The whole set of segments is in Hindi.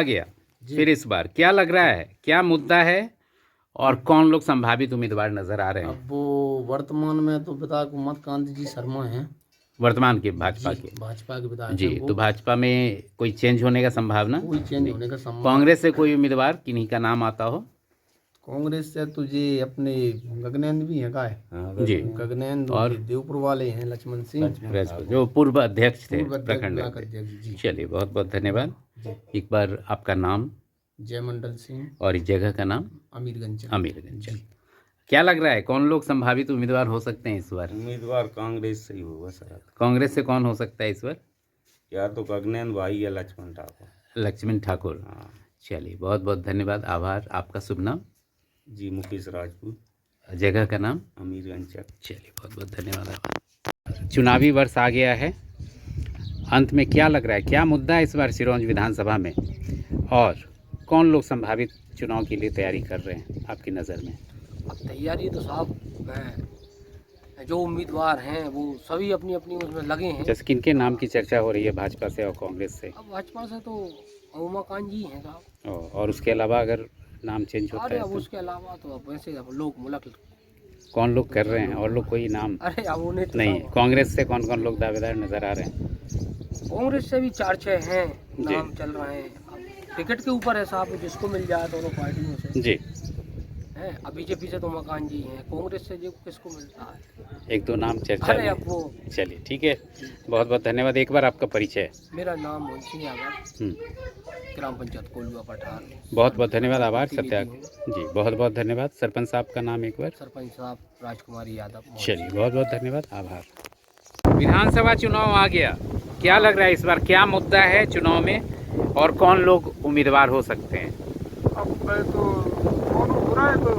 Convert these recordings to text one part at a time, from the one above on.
गया फिर इस बार क्या लग रहा है, क्या मुद्दा है और कौन लोग संभावित उम्मीदवार नजर आ रहे हैं? अब वो वर्तमान में तो विधायक उमाकांत जी शर्मा हैं। वर्तमान के भाजपा के भाजपा के विधायक जी, हैं वो। तो भाजपा में कोई चेंज होने का संभावना? कोई चेंज होने का संभावना। कांग्रेस से कोई उम्मीदवार किन्हीं का नाम आता हो? कांग्रेस से तो ये अपने गगनेंद्र भी हैं, का है जी, गगनेंद्र और देवपुर वाले हैं लक्ष्मण सिंह, जो पूर्व अध्यक्ष थे, पूर्व अध्यक्ष प्रखंड ब्लॉक अध्यक्ष। अध्यक्ष जी। चलिए, बहुत बहुत धन्यवाद। जी। एक बार आपका नाम जयमंडल सिंह, और इस जगह का नाम? अमीरगंज। अमीरगंज। क्या लग रहा है, कौन लोग संभावित उम्मीदवार हो सकते हैं इस बार? उम्मीदवार कांग्रेस से ही होगा सर। कांग्रेस से कौन हो सकता है इस बार? या तो गगनैन भाई या लक्ष्मण ठाकुर। लक्ष्मण ठाकुर। हाँ चलिए, बहुत बहुत धन्यवाद, आभार। आपका शुभ नाम? जी, मुकेश राजपूत, जगह का नाम? अमीरगंज। चलिए, बहुत बहुत धन्यवाद, आभार। चुनावी वर्ष आ गया है, अंत में क्या लग रहा है, क्या मुद्दा है इस बार सिरोंज विधानसभा में और कौन लोग संभावित चुनाव के लिए तैयारी कर रहे हैं आपकी नज़र में? अब तैयारी तो साहब जो उम्मीदवार हैं वो सभी अपनी अपनी उसमें लगे हैं। जैसे किनके नाम की चर्चा हो रही है भाजपा से और कांग्रेस से? अब भाजपा से तो उमाकांत जी हैं साहब। और उसके अलावा अगर नाम चेंज होता अरे है अब तो उसके अलावा तो अब वैसे अब लोग मुलक। कौन लोग कर रहे हैं और लोग कोई नाम? अरे अब उन्हें तो नहीं, साहब कांग्रेस से कौन कौन लोग दावेदार नजर आ रहे हैं? कांग्रेस से भी 4-6 हैं जी। नाम चल रहे हैं। अब टिकट के ऊपर है साहब, जिसको मिल जाए दोनों पार्टियों से जी, है। अब बीजेपी से तो उमाकांत जी हैं, कांग्रेस से जो किसको मिलता है। एक दो नाम चर्चा अरे में। अब वो चलिए, ठीक है, बहुत बहुत धन्यवाद। एक बार आपका परिचय? मेरा नाम मुंशी यादव, हम्म, ग्राम पंचायत कोलुआ पठार। बहुत बहुत धन्यवाद, आभार। प्रतिनिधि सत्याग्रह जी, बहुत बहुत धन्यवाद। सरपंच साहब का नाम एक बार? सरपंच साहब राजकुमारी यादव। चलिए, बहुत बहुत धन्यवाद, आभार। विधानसभा चुनाव आ गया, क्या लग रहा है इस बार, क्या मुद्दा है चुनाव में और कौन लोग उम्मीदवार हो सकते हैं? अब मैं तो कौन हो रहा है तो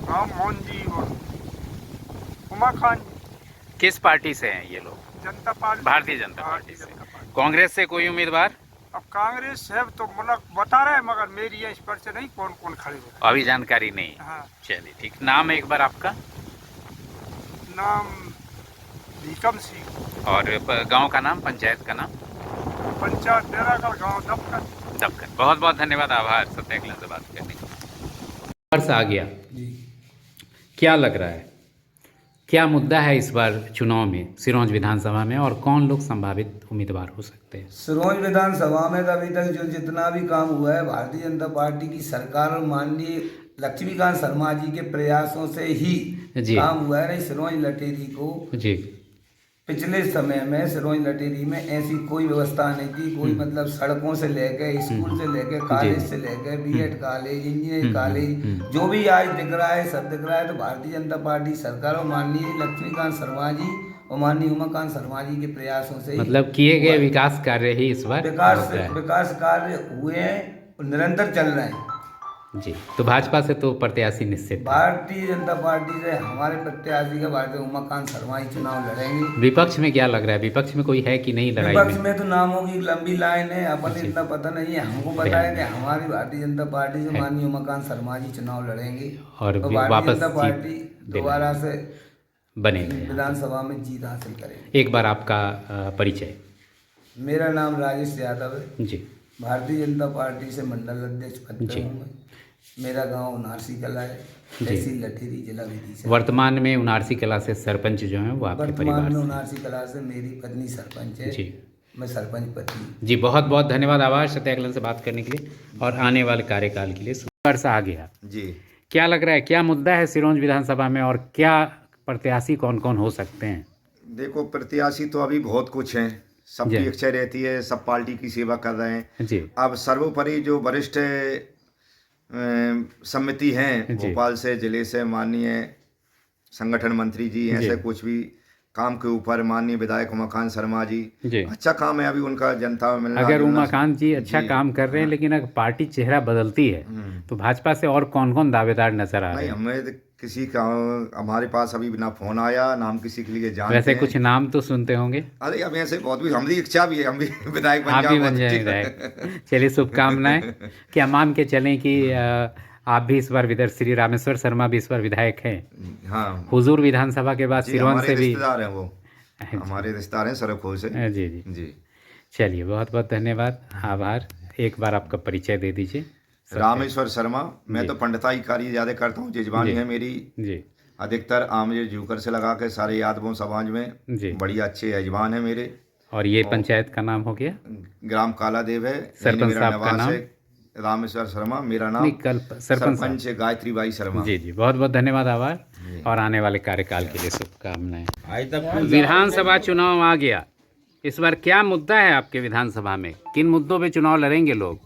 राम मोहन जी और उमाकांत जी। किस पार्टी से हैं ये लोग? जनता पार्टी, भारतीय जनता पार्टी से। कांग्रेस से कोई उम्मीदवार? अब कांग्रेस है तो मतलब बता रहे हैं मगर मेरी इस पर से नहीं कौन कौन खड़े हो। अभी जानकारी नहीं है। हाँ, चलिए, ठीक। नाम एक बार आपका? नाम भीकम सिंह, और गांव का नाम, पंचायत का नाम? पंचायत डेरागढ़, गांव दबकर। दबकर। बहुत बहुत धन्यवाद, आभार सत्याग्रह से बात करने के लिए। वर्ष आ गया, क्या लग रहा है, क्या मुद्दा है इस बार चुनाव में सिरोंज विधानसभा में और कौन लोग संभावित उम्मीदवार हो सकते हैं? सिरोंज विधानसभा में अभी तक जो जितना भी काम हुआ है भारतीय जनता पार्टी की सरकार और माननीय लक्ष्मीकांत शर्मा जी के प्रयासों से ही जी। काम हुआ है। नहीं, सिरोंज लटेरी को जी, पिछले समय में सिरोंज लटेरी में ऐसी कोई व्यवस्था नहीं थी। कोई मतलब सड़कों से लेके स्कूल से लेके कॉलेज से लेके बीएड कॉलेज, इंजीनियरिंग कॉलेज, जो भी आज दिख रहा है सब दिख रहा है तो भारतीय जनता पार्टी सरकार और माननीय लक्ष्मीकांत शर्मा जी और माननीय उमाकांत शर्मा जी के प्रयासों से मतलब किए गए विकास कार्य ही इस बार विकास कार्य हुए हैं और निरंतर चल रहे हैं। जी, तो भाजपा से तो प्रत्याशी निश्चित है। भारतीय जनता पार्टी से हमारे प्रत्याशी का भारतीय उमाकांत शर्मा ही चुनाव लड़ेंगे। विपक्ष में क्या लग रहा है, विपक्ष में कोई है कि नहीं लड़ाई विपक्ष में? में तो नामों की लंबी लाइन है, अपन इतना पता नहीं है। हमको पता है कि हमारी भारतीय जनता पार्टी से माननीय उमाकांत शर्मा जी चुनाव लड़ेंगे और तो वापस भारतीय जनता पार्टी दोबारा से बनेंगे, विधानसभा में जीत हासिल करेगी। एक बार आपका परिचय? मेरा नाम राजेश यादव है, जी, भारतीय जनता पार्टी से मंडल अध्यक्ष पद पे हूँ मैं। मेरा गांव उनारसी कला है, तहसील लठेरी, जिला विदिशा। वर्तमान में उनारसी कला से सरपंच जो हैं वो आपके वर्तमान परिवार में से? उनारसी कला से मेरी पत्नी सरपंच है। जी, मैं सरपंच पति। जी, बहुत बहुत धन्यवाद, आभार सत्याग्रह से बात करने के लिए और आने वाले कार्यकाल के लिए। वर्ष आ गया जी, क्या लग रहा है, क्या मुद्दा है सिरोंज विधानसभा में और क्या प्रत्याशी कौन कौन हो सकते हैं? देखो प्रत्याशी तो अभी बहुत कुछ हैं, सबकी जी। इच्छा रहती है, सब पार्टी की सेवा कर रहे हैं। जी, अब सर्वोपरि जो वरिष्ठ समिति हैं जी। भोपाल से, जिले से माननीय संगठन मंत्री जी, ऐसे कुछ भी काम के ऊपर माननीय विधायक उमाकांत शर्मा जी, जी। अच्छा काम है अभी उनका जनता में मिलना अगर जुलना। उमाकांत जी अच्छा काम कर रहे हैं, लेकिन अगर पार्टी चेहरा बदलती है तो भाजपा से और कौन कौन दावेदार नजर आ रहे नहीं, हैं? हमें तो किसी का, हमारे पास अभी बिना फोन आया नाम किसी के लिए जानते वैसे हैं। कुछ नाम तो सुनते होंगे? अरे अब ऐसे बहुत भी, हमारी इच्छा भी है हम भी विधायक बन आप भी जाऊं, बन बहुत जाए अच्छी विधायक। चलिए, शुभकामनाएं। क्या मान के चलें कि आप भी इस बार विधायक, श्री रामेश्वर शर्मा भी इस बार विधायक हैं? हाँ हुजूर विधानसभा के बाद जी, सिरोंज हमारे से भी? रिश्तेदार हैं वो, हमारे रिश्तेदार हैं सरखोल से। जी जी, जी, चलिए, बहुत बहुत धन्यवाद, आभार। एक बार आपका परिचय दे दीजिए। रामेश्वर शर्मा। मैं तो पंडिताई कार्य ज़्यादा करता हूँ। जजमानी है मेरी जी अधिकतर आमजे जूकर से लगा के सारे यादवों समाज में जी। बढ़िया अच्छे यजमान है मेरे। और ये पंचायत का नाम हो गया? ग्राम कालादेव है। सरपंच मेरा साहब का निवास नाम? है रामेश्वर शर्मा। मेरा नाम नहीं, कल सरपंच है गायत्री बाई शर्मा। जी जी, बहुत बहुत धन्यवाद, आभार। और आने वाले कार्यकाल के लिए शुभकामनाएं। आज तक विधानसभा चुनाव आ गया, इस बार क्या मुद्दा है आपके विधानसभा में? किन मुद्दों पे चुनाव लड़ेंगे लोग?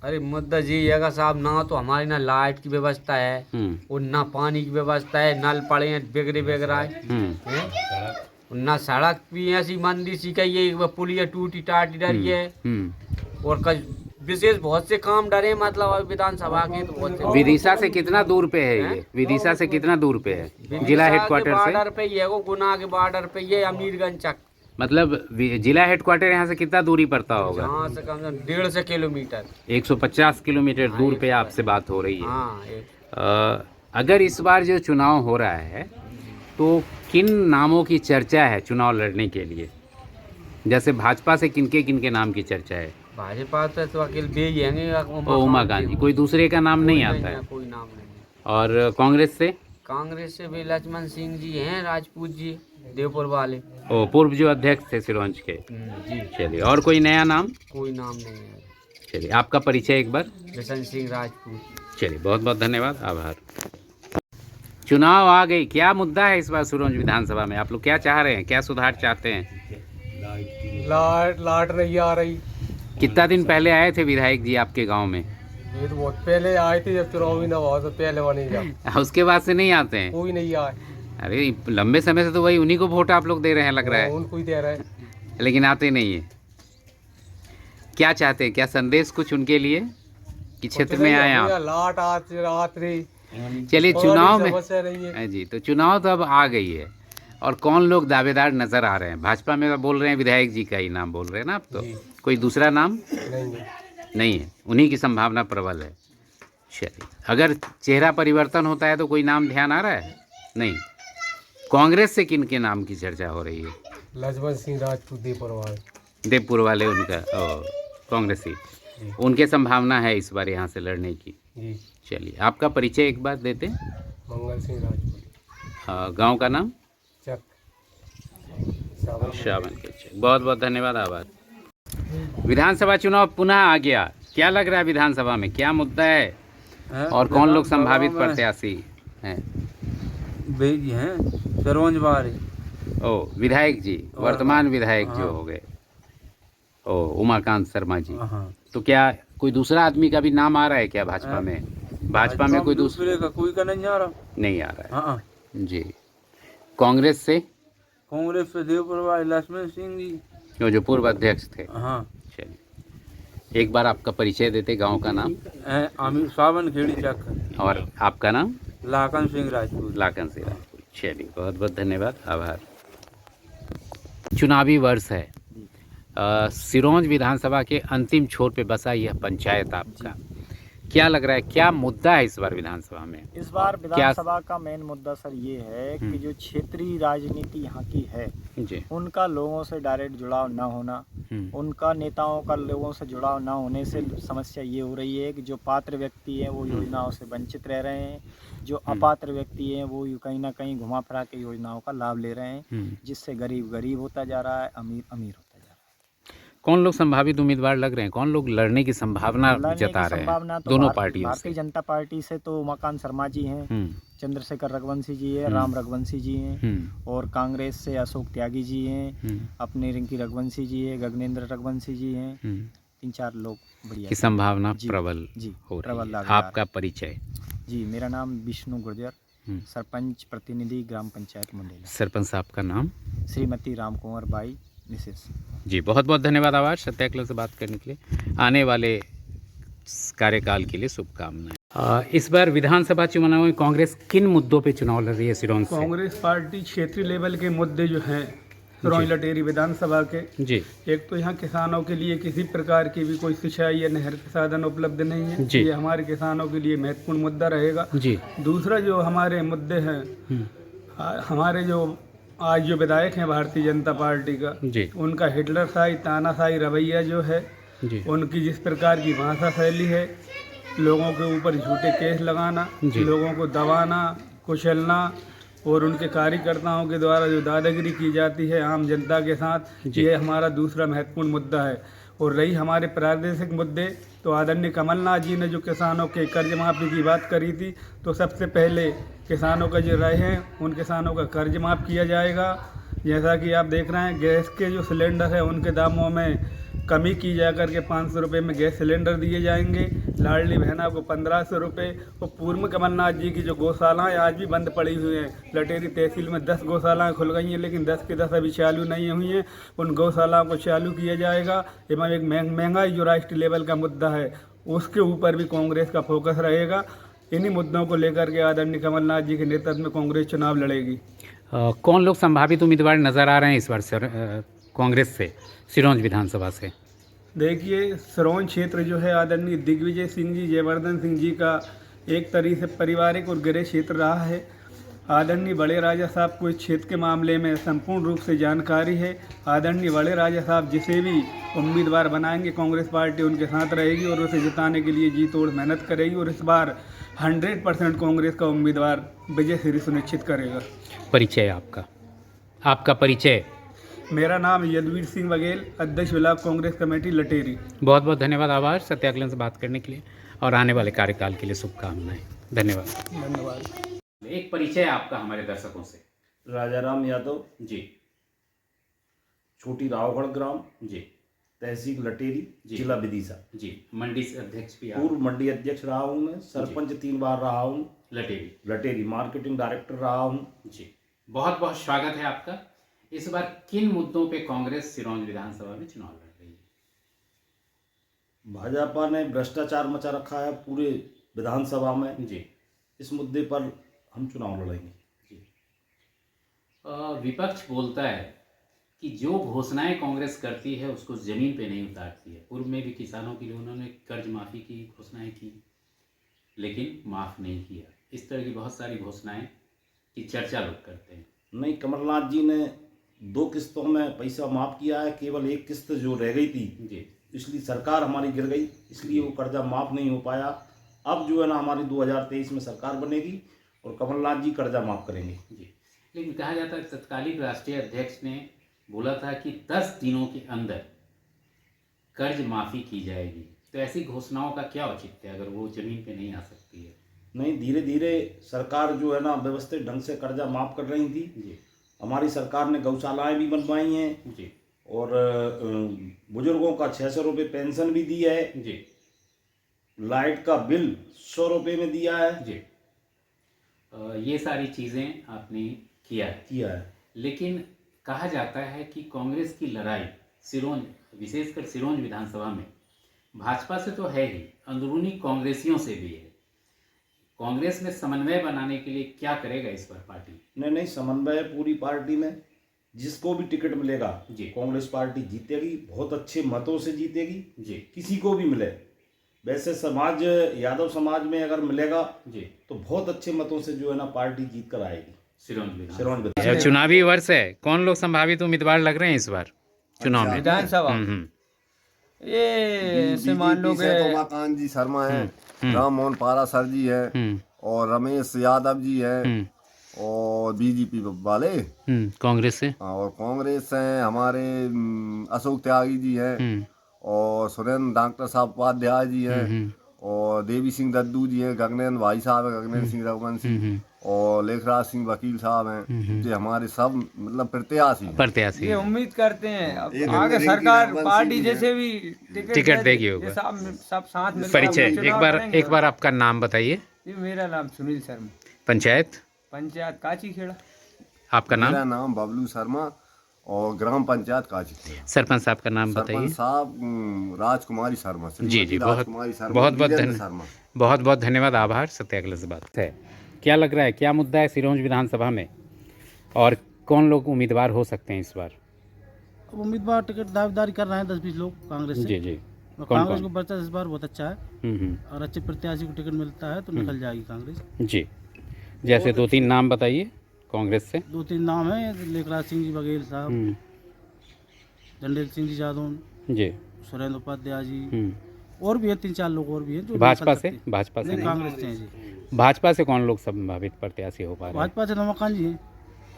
अरे मुद्दा जी ये साहब, ना तो हमारी ना लाइट की व्यवस्था है और ना पानी की व्यवस्था है, नल पड़े हैं बिगड़े बिगड़ा ना सड़क भी ऐसी मंदी सी का, ये पुलिया टूटी टाटी डरी है और विशेष बहुत से काम डरे, मतलब अभी विधानसभा के तो बहुत से। विदिशा से कितना दूर पे है ये? विदिशा से कितना दूर पे है? जिला हेडक्वार्टर बॉर्डर पे ही है वो, गुना के बॉर्डर पे ये अमीरगंज चक, मतलब जिला हेडक्वार्टर यहाँ से कितना दूरी पड़ता होगा? यहाँ से कम से कम 150 किलोमीटर, 150 किलोमीटर दूर पे आपसे बात हो रही है। हाँ। अगर इस बार जो चुनाव हो रहा है तो किन नामों की चर्चा है चुनाव लड़ने के लिए? जैसे भाजपा से किनके किनके नाम की चर्चा है? भाजपा तो अकेले बे ही हैं, उमा गांधी, कोई दूसरे का नाम नहीं आता है? कोई नाम नहीं है। और कांग्रेस से? कांग्रेस से भी लक्ष्मण सिंह जी हैं, राजपूत जी देवपुर वाले, ओ पूर्व जो अध्यक्ष थे सिरोंज के। जी। चलिए, और कोई नया नाम? कोई नाम नहीं है। चलिए, आपका परिचय एक बार? बिशन सिंह राजपूत। चलिए, बहुत बहुत धन्यवाद, आभार। चुनाव आ गई, क्या मुद्दा है इस बार सिरोंज विधानसभा में? आप लोग क्या चाह रहे हैं, क्या सुधार चाहते हैं? लाट नहीं आ रही। कितना दिन पहले आए थे विधायक जी आपके गांव में? ये तो बहुत पहले आए थे, जब चुनाव ही ना हुआ तो पहले वहाँ नहीं गया, उसके बाद से नहीं आते हैं? कोई नहीं आए। अरे लंबे समय से तो वही उन्हीं को वोट आप लोग दे रहे हैं लग रहा है, उनको ही दे रहे हैं। लेकिन आते नहीं है। क्या चाहते हैं, क्या संदेश कुछ उनके लिए कि क्षेत्र में आए आप? लाट आत रही। चलिए, चुनाव में समस्या नहीं है जी, तो चुनाव तो अब आ गई है और कौन लोग दावेदार नजर आ रहे हैं? भाजपा में तो बोल रहे हैं विधायक जी का ही नाम बोल रहे हैं ना आप, तो कोई दूसरा नाम नहीं है, उन्हीं की संभावना प्रबल है। चलिए, अगर चेहरा परिवर्तन होता है तो कोई नाम ध्यान आ रहा है? नहीं। कांग्रेस से किन के नाम की चर्चा हो रही है? लक्ष्मण सिंह राजपूत देवपुर वाले उनका कांग्रेसी, उनके संभावना है इस बार यहाँ से लड़ने की। चलिए, आपका परिचय एक बार देते हैं। मंगल सिंह राजपूत। गांव का नाम? चक। शावन के चक। बहुत बहुत धन्यवाद, आभार। विधानसभा चुनाव पुनः आ गया, क्या लग रहा है विधानसभा में, क्या मुद्दा है और कौन लोग संभावित प्रत्याशी हैं? बेजी हैं सरोज वाले। ओ विधायक जी, वर्तमान विधायक जो हो गए, ओ उमाकांत शर्मा जी। तो क्या कोई दूसरा आदमी का भी नाम आ रहा है क्या भाजपा में? भाजपा में कोई दूसरे का कोई का नहीं आ रहा? नहीं आ रहा है जी। कांग्रेस से? कांग्रेस से देवपुर वाले लक्ष्मण सिंह जी, जो पूर्व अध्यक्ष थे। हाँ। चलिए, एक बार आपका परिचय देते, गांव का नाम? आमिर सावन खेड़ी चक। और आपका नाम? लाखन सिंह राजपूत। लाखन सिंह राजपूत। चलिए, बहुत बहुत धन्यवाद, आभार। चुनावी वर्ष है, सिरोंज विधानसभा के अंतिम छोर पे बसा यह पंचायत आपका, क्या लग रहा है, क्या मुद्दा है इस बार विधानसभा में? इस बार विधानसभा का मेन मुद्दा सर ये है कि जो क्षेत्रीय राजनीति यहाँ की है जी, उनका लोगों से डायरेक्ट जुड़ाव ना होना, उनका नेताओं का लोगों से जुड़ाव ना होने से समस्या ये हो रही है कि जो पात्र व्यक्ति हैं वो योजनाओं से वंचित रह रहे हैं, जो अपात्र व्यक्ति हैं वो कहीं ना कहीं घुमा फिरा के योजनाओं का लाभ ले रहे हैं, जिससे गरीब गरीब होता जा रहा है, अमीर अमीर होता जा रहा है। कौन लोग संभावित उम्मीदवार लग रहे हैं, कौन लोग लड़ने की संभावना जता रहे हैं तो दोनों पार्टियों से? भारतीय जनता पार्टी से तो उमाकांत शर्मा जी हैं, चंद्रशेखर रघुवंशी जी है, राम रघुवंशी जी हैं, और कांग्रेस से अशोक त्यागी जी हैं, अपने रिंकी रघुवंशी जी है, गगनेंद्र रघुवंशी जी हैं, 3-4 लोग बढ़िया की संभावना प्रबल हो रही है। आपका परिचय? जी, मेरा नाम विष्णु गुर्जर, सरपंच प्रतिनिधि ग्राम पंचायत मुंडेला। सरपंच साहब का नाम? श्रीमती राम कुंवर बाई मिसेस जी। बहुत बहुत धन्यवाद, आभार सत्याग्रह से बात करने के लिए। आने वाले कार्यकाल के लिए शुभकामनाएं। इस बार विधानसभा चुनाव में कांग्रेस किन मुद्दों पे चुनाव लड़ रही है सिरोंज से? कांग्रेस पार्टी क्षेत्रीय लेवल के मुद्दे जो हैं सिरोंज लटेरी विधानसभा के जी, एक तो यहाँ किसानों के लिए किसी प्रकार की भी कोई सिंचाई या नहर के साधन उपलब्ध नहीं है, जी। ये हमारे किसानों के लिए महत्वपूर्ण मुद्दा रहेगा जी। दूसरा जो हमारे मुद्दे हैं, हमारे जो आज जो विधायक हैं भारतीय जनता पार्टी का, जी उनका हिटलरशाही तानाशाही रवैया जो है, जी उनकी जिस प्रकार की भाषा शैली है, लोगों के ऊपर झूठे केस लगाना, जी। लोगों को दबाना, कुचलना, और उनके कार्यकर्ताओं के द्वारा जो दादागिरी की जाती है आम जनता के साथ, जी। ये हमारा दूसरा महत्वपूर्ण मुद्दा है। और रही हमारे प्रादेशिक मुद्दे, तो आदरणीय कमलनाथ जी ने जो किसानों के कर्ज माफ़ी की बात करी थी, तो सबसे पहले किसानों का जो रहे हैं उन किसानों का कर्ज माफ़ किया जाएगा। जैसा कि आप देख रहे हैं, गैस के जो सिलेंडर है उनके दामों में कमी की जा करके 500 रुपये में गैस सिलेंडर दिए जाएंगे। लाडली बहना को 1500 रुपये। और पूर्व कमलनाथ जी की जो गौशालाएँ आज भी बंद पड़ी हुई हैं, लटेरी तहसील में 10 गौशालाएँ खुल गई हैं, लेकिन 10 की 10 अभी चालू नहीं हुई हैं। उन गौशालाओं को चालू किया जाएगा। एवं एक महंगाई जो राष्ट्रीय लेवल का मुद्दा है, उसके ऊपर भी कांग्रेस का फोकस रहेगा। इन्हीं मुद्दों को लेकर के आदरणीय कमलनाथ जी के नेतृत्व में कांग्रेस चुनाव लड़ेगी। कौन लोग संभावित उम्मीदवार नज़र आ रहे हैं इस बार कांग्रेस से, सिरोंज विधानसभा से? देखिए, सिरोंज क्षेत्र जो है आदरणीय दिग्विजय सिंह जी, जयवर्धन सिंह जी का एक तरीके से पारिवारिक और गृह क्षेत्र रहा है। आदरणीय बड़े राजा साहब को इस क्षेत्र के मामले में संपूर्ण रूप से जानकारी है। आदरणीय बड़े राजा साहब जिसे भी उम्मीदवार बनाएंगे, कांग्रेस पार्टी उनके साथ रहेगी और उसे जिताने के लिए जी तोड़ मेहनत करेगी, और इस बार 100% कांग्रेस का उम्मीदवार विजय श्री सुनिश्चित करेगा। परिचय आपका परिचय? मेरा नाम यदुवीर सिंह बघेल, अध्यक्ष ब्लॉक कांग्रेस कमेटी लटेरी। बहुत बहुत धन्यवाद, आभार सत्याग्रह से बात करने के लिए, और आने वाले कार्यकाल के लिए शुभकामनाएं। धन्यवाद। एक परिचय आपका हमारे दर्शकों से। राजाराम यादव जी छोटी रावगढ़ ग्राम जी तहसील लटेरी जी। जिला विदिशा। जी, मंडी से अध्यक्ष भी आप? पूर्व मंडी अध्यक्ष रहा हूँ मैं, सरपंच 3 बार रहा हूँ लटेरी। लटेरी, मार्केटिंग डायरेक्टर रहा हूँ। जी, बहुत बहुत स्वागत है आपका। इस बार किन मुद्दों पे कांग्रेस सिरोंज विधानसभा में चुनाव लड़ रही है? भाजपा ने भ्रष्टाचार मचा रखा है पूरे विधानसभा में, जी इस मुद्दे पर हम चुनाव लड़ेंगे। जी। विपक्ष बोलता है कि जो घोषणाएं कांग्रेस करती है उसको जमीन पे नहीं उतारती है। पूर्व में भी किसानों के लिए उन्होंने कर्ज माफ़ी की घोषणाएं की, लेकिन माफ़ नहीं किया। इस तरह की बहुत सारी घोषणाएं की चर्चा लोग करते हैं। नहीं, कमलनाथ जी ने 2 किस्तों में पैसा माफ़ किया है, केवल 1 किस्त जो रह गई थी, जी, इसलिए सरकार हमारी गिर गई, इसलिए वो कर्जा माफ़ नहीं हो पाया। अब जो है ना, हमारी 2023 में सरकार बनेगी और कमलनाथ जी कर्जा माफ़ करेंगे। जी, लेकिन कहा जाता है तत्कालीन राष्ट्रीय अध्यक्ष ने बोला था कि 10 दिनों के अंदर कर्ज माफ़ी की जाएगी। तो ऐसी घोषणाओं का क्या औचित्य है अगर वो जमीन पे नहीं आ सकती है? नहीं, धीरे धीरे सरकार जो है ना व्यवस्थित ढंग से कर्जा माफ़ कर रही थी। जी हमारी सरकार ने गौशालाएँ भी बनवाई हैं जी और बुजुर्गों का 600 रुपये पेंशन भी दी है। जी लाइट का बिल 100 रुपये में दिया है। जी। ये सारी चीज़ें आपने किया है, लेकिन कहा जाता है कि कांग्रेस की लड़ाई सिरोंज, विशेषकर सिरोंज विधानसभा में भाजपा से तो है ही, अंदरूनी कांग्रेसियों से भी है। कांग्रेस में समन्वय बनाने के लिए क्या करेगा इस बार पार्टी? नहीं, समन्वय पूरी पार्टी में, जिसको भी टिकट मिलेगा जी, कांग्रेस पार्टी जीतेगी, बहुत अच्छे मतों से जीतेगी। जी, किसी को भी मिले, वैसे समाज यादव समाज में अगर मिलेगा जी, तो बहुत अच्छे मतों से जो है ना पार्टी जीत कर आएगी। सिरोंज चुनावी वर्ष है, कौन लोग संभावित उम्मीदवार लग रहे हैं इस बार चुनाव में? विधानसभा ये ऐसे मान लो कि उमाकांत जी शर्मा है, राम मोहन पारा सर जी है, और रमेश यादव जी है, और बीजेपी वाले कांग्रेस से, और कांग्रेस से हमारे अशोक त्यागी जी हैं, और सुरेंद्र डॉक्टर साहब उपाध्याय जी हैं, और देवी सिंह दद्दू जी हैं, गगनैन भाई साहब हैं, गगनैन सिंह रघुवंशी, और लेखराज सिंह वकील साहब हैं। ये हमारे सब मतलब प्रत्याशी ये उम्मीद करते हैं अब आगे सरकार पार्टी जैसे भी टिकट देगी होगा। सब साथ मिलकर परिचय चुनाव एक बार आपका नाम बताइए। ये मेरा नाम सुनील शर्मा, पंचायत काची खेड़ा। आपका नाम? मेरा नाम बबलू शर्मा और ग्राम पंचायत काची खेड़ा। सरपंच साहब का नाम बताइए। सरपंच साहब राजकुमारी शर्मा। जी, बहुत बहुत धन्यवाद, आभार सत्याग्रह से बात है। क्या लग रहा है, क्या मुद्दा है सिरोंज विधानसभा में, और कौन लोग उम्मीदवार हो सकते हैं इस बार? अब उम्मीदवार टिकट दावेदारी कर रहे हैं 10-20 लोग कांग्रेस से। जी, और कांग्रेस को बचा इस बार बहुत अच्छा है, और अच्छे प्रत्याशी को टिकट मिलता है तो निकल जाएगी कांग्रेस। जी, जैसे 2-3 नाम बताइए कांग्रेस से? 2-3 नाम है, लेखराज सिंह जी बघेल साहब, जंडेल सिंह जी जादौन, जी। सुरेंद्र उपाध्याय जी, और भी है 3-4 लोग और भी हैं जो भाजपा निकल से? सकते हैं। भाजपा से नहीं, नहीं? कांग्रेस से हैं जी। भाजपा से कौन लोग संभावित प्रत्याशी हो पा रहे हैं? भाजपा से उमाकांत जी हैं।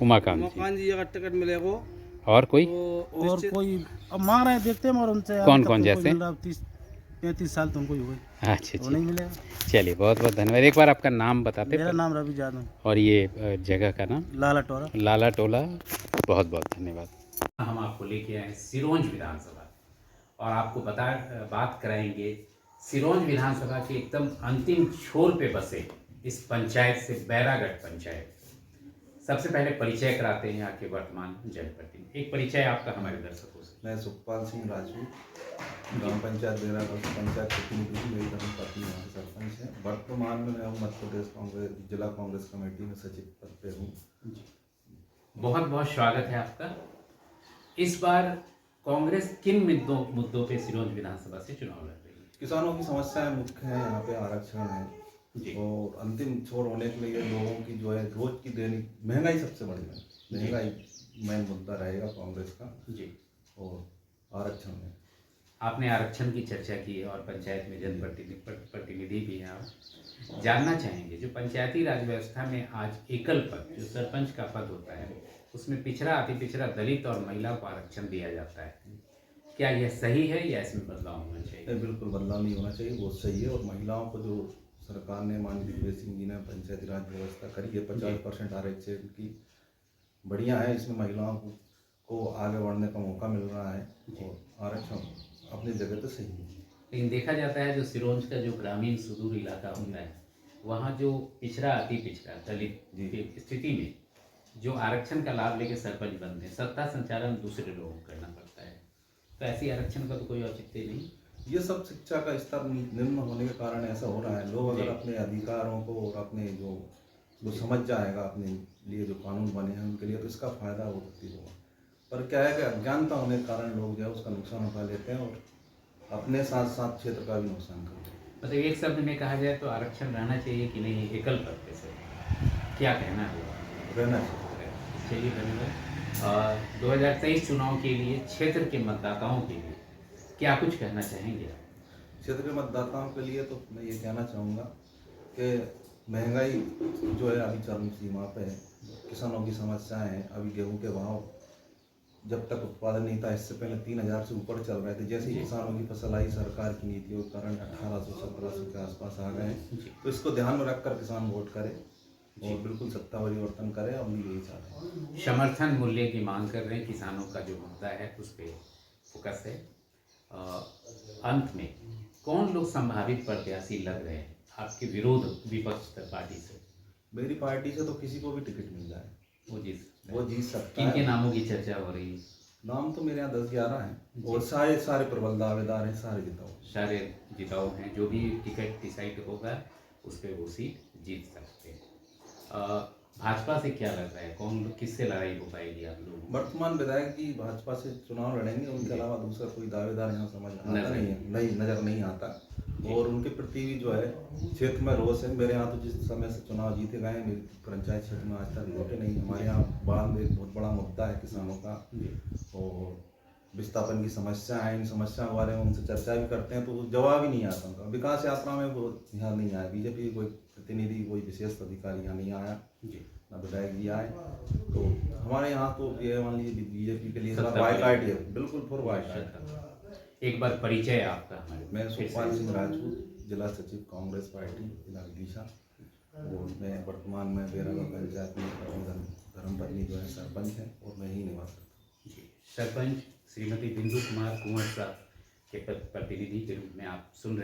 उमाकांत जी। जी अगर टिकट मिलेगा और कोई? और कोई अब मांग रहे हैं, देखते हैं, और उनसे अभी कौन तक कौन तो कोई जैसे? मिल रहा है, 30-35 साल तो उनको ही हुए, अच्छा तो जी, नहीं मिलेगा। चलिए बहुत बहुत धन्यवाद। एक बार आपका नाम बताते मेरा नाम रवि जादव, और ये जगह का नाम? लाला टोरा। लाला टोला। बहुत बहुत धन्यवाद। हम आपको लेके आए सिरोंज विधानसभा और आपको बात कराएंगे सिरोंज विधानसभा के एकदम अंतिम छोर पे बसे इस पंचायत से, बैरागढ़ पंचायत। सबसे पहले परिचय कराते हैं यहाँ के वर्तमान जनप्रतिनिधि। एक परिचय आपका हमारे दर्शकों से। मैं सुखपाल सिंह राजपूत, ग्राम पंचायत बैरागढ़ पंचायत प्रतिनिधि हूँ। मेरी धर्मपत्नी यहाँ के सरपंच है। वर्तमान में मैं मध्य प्रदेश कांग्रेस जिला कांग्रेस कमेटी में सचिव पद पे हूँ। बहुत बहुत स्वागत है आपका। इस बार कांग्रेस किन मुद्दों पे सिरोंज विधानसभा से चुनाव लड़ रही है? किसानों की समस्याएं मुख्य हैं, यहाँ पे आरक्षण है और अंतिम छोर होने के लिए लोगों की जो है रोज की दैनिक महंगाई सबसे बड़ी है। महंगाई मेन मुद्दा रहेगा कांग्रेस का जी। और आरक्षण में आपने आरक्षण की चर्चा की और पंचायत में जनप्रतिनिधि भी हैं। आप जानना चाहेंगे जो पंचायती राज व्यवस्था में आज एकल पद, जो सरपंच का पद होता है, उसमें पिछड़ा, अति पिछड़ा, दलित और महिला को आरक्षण दिया जाता है, क्या यह सही है या इसमें बदलाव होना चाहिए? बिल्कुल बदलाव नहीं होना चाहिए, बहुत सही है। और महिलाओं को जो सरकार ने, माननीय दिग्विजय सिंह जी ने पंचायती राज व्यवस्था करी है, 50% आरक्षण की, बढ़िया है। इसमें महिलाओं को आगे बढ़ने का मौका मिल रहा है और आरक्षण अपनी जगह तो सही है। लेकिन देखा जाता है जो सिरोंज का जो ग्रामीण सुदूर इलाका होता है, वहाँ जो पिछड़ा, अति पिछड़ा, दलित की स्थिति में जो आरक्षण का लाभ लेके सरपंच बनते हैं, सत्ता संचालन दूसरे लोगों को करना पड़ता है, तो ऐसी आरक्षण का तो कोई औचित्य नहीं। ये सब शिक्षा का स्तर निम्न होने के कारण ऐसा हो रहा है। लोग अगर अपने अधिकारों को और अपने जो समझ जाएगा अपने लिए जो कानून बने हैं उनके लिए, तो इसका फायदा वो व्यक्ति होगा। पर क्या है कि अज्ञानता होने के कारण लोग जो है उसका नुकसान उठा लेते हैं और अपने साथ साथ क्षेत्र का भी नुकसान करते हैं। मतलब एक शब्द में कहा जाए तो आरक्षण रहना चाहिए कि नहीं, एकल पद पे से क्या कहना है? रहना चाहिए। चलिए धन्यवाद। 2023 चुनाव के लिए क्षेत्र के मतदाताओं के लिए क्या कुछ कहना चाहेंगे? क्षेत्र के मतदाताओं के लिए तो मैं ये कहना चाहूँगा कि महंगाई जो है अभी चरम सीमा पे है। किसानों की समस्याएं हैं। अभी गेहूं के भाव जब तक उत्पादन नहीं था, इससे पहले 3000 से ऊपर चल रहे थे। जैसे ही किसानों की फसल आई, सरकार की नीतियों के कारण 1800-1700 के आसपास आ गए हैं। तो इसको ध्यान में रखकर किसान वोट करे और बिल्कुल सत्ता परिवर्तन करे। और यही चाहते हैं। समर्थन मूल्य की मांग कर रहे हैं, किसानों का जो मुद्दा है उस पर फोकस है। अंत में कौन लोग संभावित प्रत्याशी लग रहे हैं आपके विरोध विपक्ष पार्टी से? मेरी पार्टी से तो किसी को भी टिकट मिल जाए वो जीत सकता है। है। किनके नामों की चर्चा हो रही है? नाम तो मेरे यहाँ 10-11 हैं और सारे प्रबल दावेदार हैं, सारे जिताऊ हैं। जो भी टिकट डिसाइड होगा उस पर वो सीट जीत सकते हैं। भाजपा से क्या लग रहा है, कौन किससे लड़ाई हो पाएगी आप लोग? वर्तमान विधायक जी भाजपा से चुनाव लड़ेंगे। उनके अलावा दूसरा कोई दावेदार यहाँ समझ नजर नहीं आता। और उनके प्रति भी जो है क्षेत्र में रोष है। मेरे यहाँ तो जिस समय से चुनाव जीते गए हैं, मेरी पंचायत क्षेत्र में आज तक लौटे नहीं। हमारे यहाँ बाढ़ एक बहुत बड़ा मुद्दा है किसानों का और विस्थापन की समस्या है। इन समस्याओं के बारे में उनसे चर्चा भी करते हैं तो जवाब ही नहीं आता उनका। विकास यात्रा में बहुत ध्यान नहीं आया। बीजेपी कोई प्रतिनिधि, कोई विशेष अधिकारी यहाँ नहीं आया, ना विधायक जी आए। तो हमारे यहाँ तो ये मान लीजिए बीजेपी के लिए बायकॉट है, बिल्कुल फुल बायकॉट। एक बार परिचय आपका हमारे। मैं सुखपाल सिंह राजपूत, जिला सचिव कांग्रेस पार्टी जिला विदिशा। और मैं वर्तमान में बैरागढ़ पंचायत में धर्मपत्नी जो है सरपंच है और मैं ही निवास करता हूँ। सरपंच श्रीमती बिंदु कुमार कुंवर साहब के प्रतिनिधि के रूप में आप सुन रहे हैं।